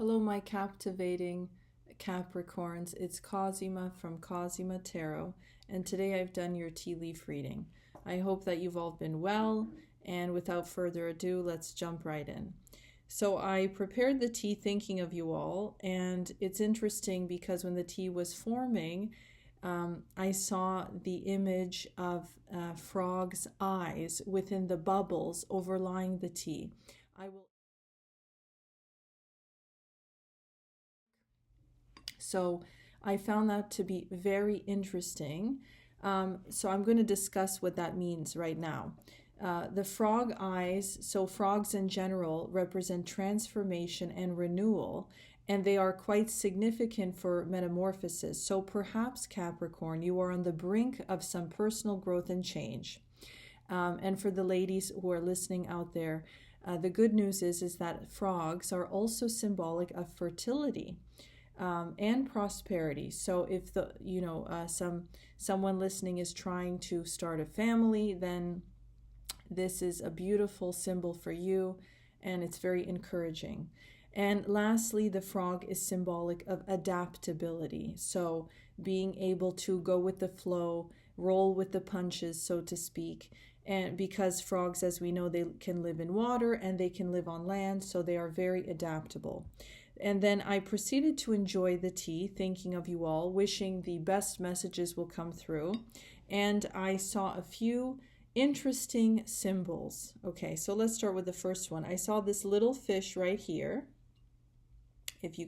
Hello, my captivating Capricorns. It's Cosima from Cosima Tarot, and today I've done your tea leaf reading. I hope that you've all been well, and without further ado, let's jump right in. So I prepared the tea thinking of you all, and it's interesting because when the tea was forming, I saw the image of frog's eyes within the bubbles overlying the tea. So I found that to be very interesting. So I'm going to discuss what that means right now. The frog eyes, so frogs in general, represent transformation and renewal, and they are quite significant for metamorphosis. So perhaps, Capricorn, you are on the brink of some personal growth and change. And for the ladies who are listening out there, the good news is that frogs are also symbolic of fertility. And prosperity. So if someone listening is trying to start a family, then this is a beautiful symbol for you, and it's very encouraging. And lastly, the frog is symbolic of adaptability. So being able to go with the flow, roll with the punches, so to speak. And because frogs, as we know, they can live in water and they can live on land, so they are very adaptable. And then I proceeded to enjoy the tea, thinking of you all, wishing the best messages will come through. And I saw a few interesting symbols. Okay, so let's start with the first one. I saw this little fish right here.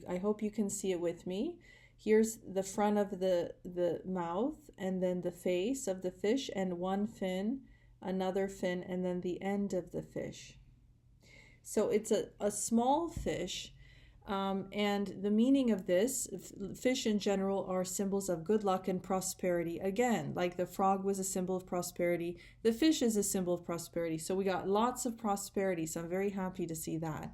I hope you can see it with me. Here's the front of the mouth, and then the face of the fish, and one fin, another fin, and then the end of the fish. So it's a small fish. And the meaning of this, fish in general are symbols of good luck and prosperity. Again, like the frog was a symbol of prosperity, the fish is a symbol of prosperity. So we got lots of prosperity. So I'm very happy to see that.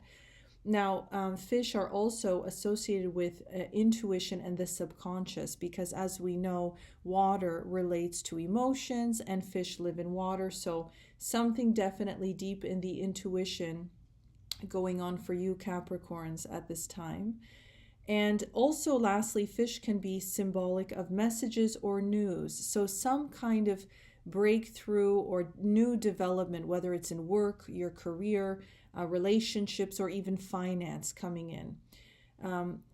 Now, fish are also associated with intuition and the subconscious because, as we know, water relates to emotions and fish live in water. So something definitely deep in the intuition going on for you Capricorns at this time. And also lastly, fish can be symbolic of messages or news. So some kind of breakthrough or new development, whether it's in work, your career, relationships, or even finance coming in.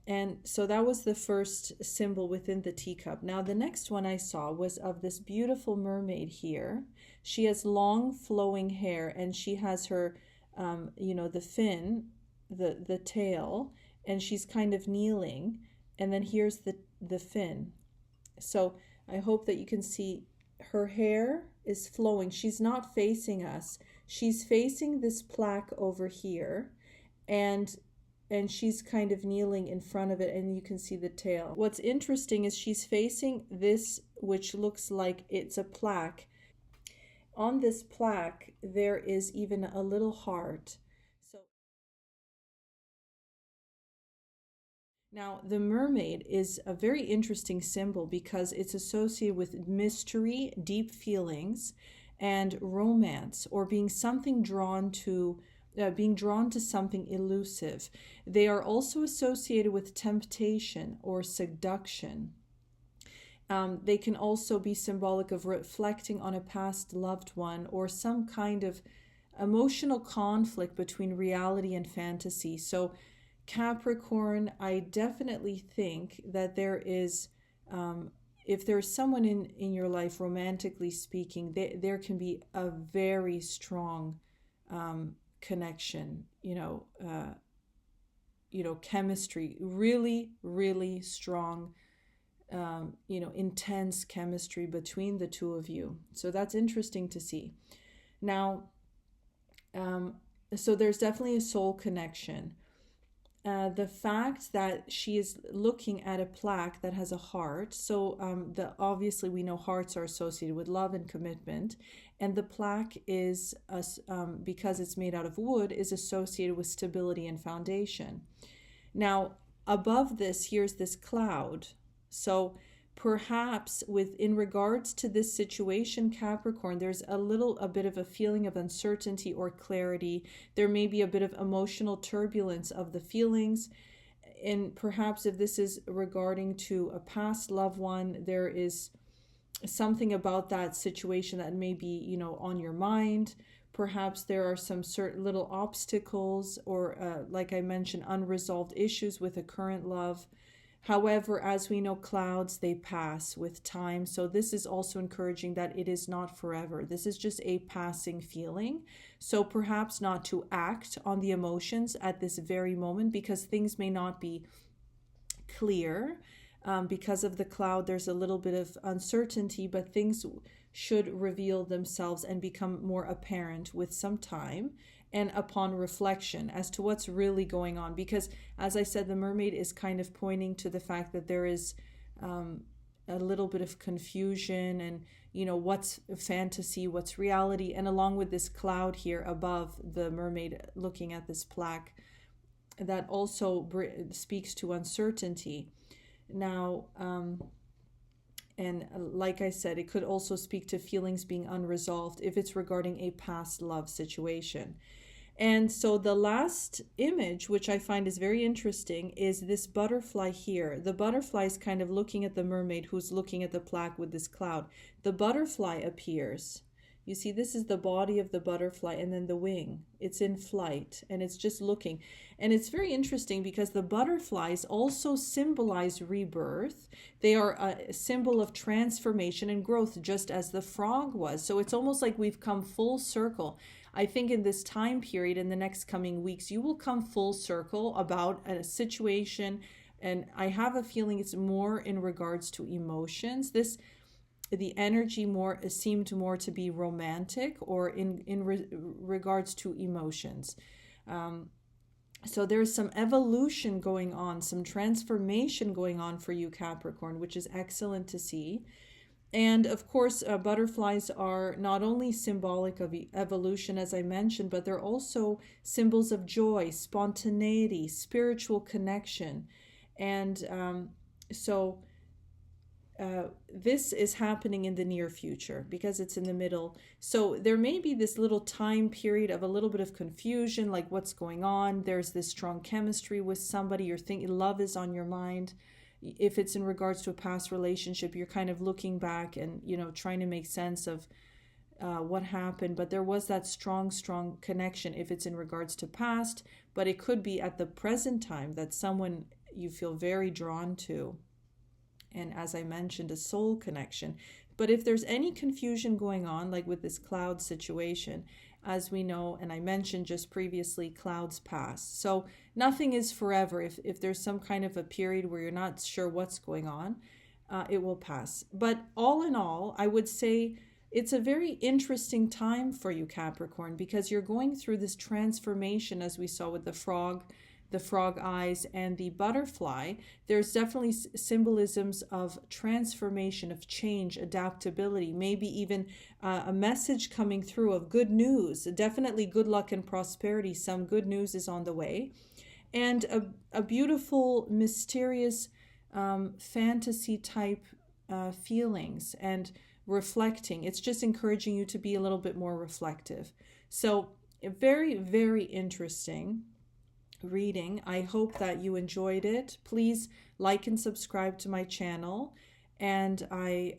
And so that was the first symbol within the teacup. Now the next one I saw was of this beautiful mermaid here. She has long flowing hair, and she has her the fin, the tail, and she's kind of kneeling, and then here's the fin. So I hope that you can see her hair is flowing. She's not facing us. She's facing this plaque over here, and she's kind of kneeling in front of it, and you can see the tail. What's interesting is she's facing this, which looks like it's a plaque. On this plaque, there is even a little heart. So now the mermaid is a very interesting symbol because it's associated with mystery, deep feelings, and romance, or being drawn to something elusive. They are also associated with temptation or seduction. They can also be symbolic of reflecting on a past loved one or some kind of emotional conflict between reality and fantasy. So Capricorn, I definitely think that there is, if there's someone in your life, romantically speaking, there can be a very strong connection, chemistry, really, really strong, intense chemistry between the two of you. So that's interesting to see. Now, so there's definitely a soul connection. The fact that she is looking at a plaque that has a heart, so obviously we know hearts are associated with love and commitment, and the plaque is, because it's made out of wood, is associated with stability and foundation. Now, above this, here's this cloud. So perhaps in regards to this situation, Capricorn, there's a bit of a feeling of uncertainty or clarity. There may be a bit of emotional turbulence of the feelings, And perhaps if this is regarding to a past loved one, there is something about that situation that may be, you know, on your mind. Perhaps there are some certain little obstacles or, like I mentioned, unresolved issues with a current love. However, as we know, clouds, they pass with time. So this is also encouraging that it is not forever. This is just a passing feeling. So perhaps not to act on the emotions at this very moment, because things may not be clear. Because of the cloud, there's a little bit of uncertainty, but things should reveal themselves and become more apparent with some time and upon reflection as to what's really going on. Because, as I said, the mermaid is kind of pointing to the fact that there is a little bit of confusion and, you know, what's fantasy, what's reality. And along with this cloud here above the mermaid looking at this plaque, that also speaks to uncertainty. Now, and like I said, it could also speak to feelings being unresolved if it's regarding a past love situation. And so the last image, which I find is very interesting, is this butterfly here. The butterfly is kind of looking at the mermaid who's looking at the plaque with this cloud. The butterfly appears. You see, this is the body of the butterfly and then the wing. It's in flight and it's just looking. And it's very interesting because the butterflies also symbolize rebirth. They are a symbol of transformation and growth, just as the frog was. So it's almost like we've come full circle. I think in this time period, in the next coming weeks, you will come full circle about a situation. And I have a feeling it's more in regards to emotions. The energy seemed more to be romantic or in regards to emotions. So there's some evolution going on, some transformation going on for you, Capricorn, which is excellent to see. And of course, butterflies are not only symbolic of evolution, as I mentioned, but they're also symbols of joy, spontaneity, spiritual connection. And so this is happening in the near future because it's in the middle. So there may be this little time period of a little bit of confusion, like what's going on. There's this strong chemistry with somebody. You're thinking love is on your mind. If it's in regards to a past relationship, you're kind of looking back and, you know, trying to make sense of what happened. But there was that strong connection if it's in regards to past. But it could be at the present time that someone you feel very drawn to. And as I mentioned, a soul connection. But if there's any confusion going on, like with this cloud situation, as we know, and I mentioned just previously, clouds pass. So nothing is forever. If there's some kind of a period where you're not sure what's going on, it will pass. But all in all, I would say it's a very interesting time for you, Capricorn, because you're going through this transformation, as we saw with the frog eyes and the butterfly. There's definitely symbolisms of transformation, of change, adaptability, maybe even a message coming through of good news. Definitely good luck and prosperity. Some good news is on the way. And a beautiful, mysterious fantasy type feelings and reflecting. It's just encouraging you to be a little bit more reflective. So very, very interesting reading. I hope that you enjoyed it. Please like and subscribe to my channel. And I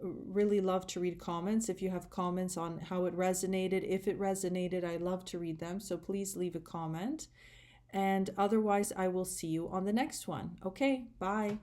really love to read comments. If you have comments on how it resonated, if it resonated, I love to read them. So please leave a comment. And otherwise, I will see you on the next one. Okay, bye.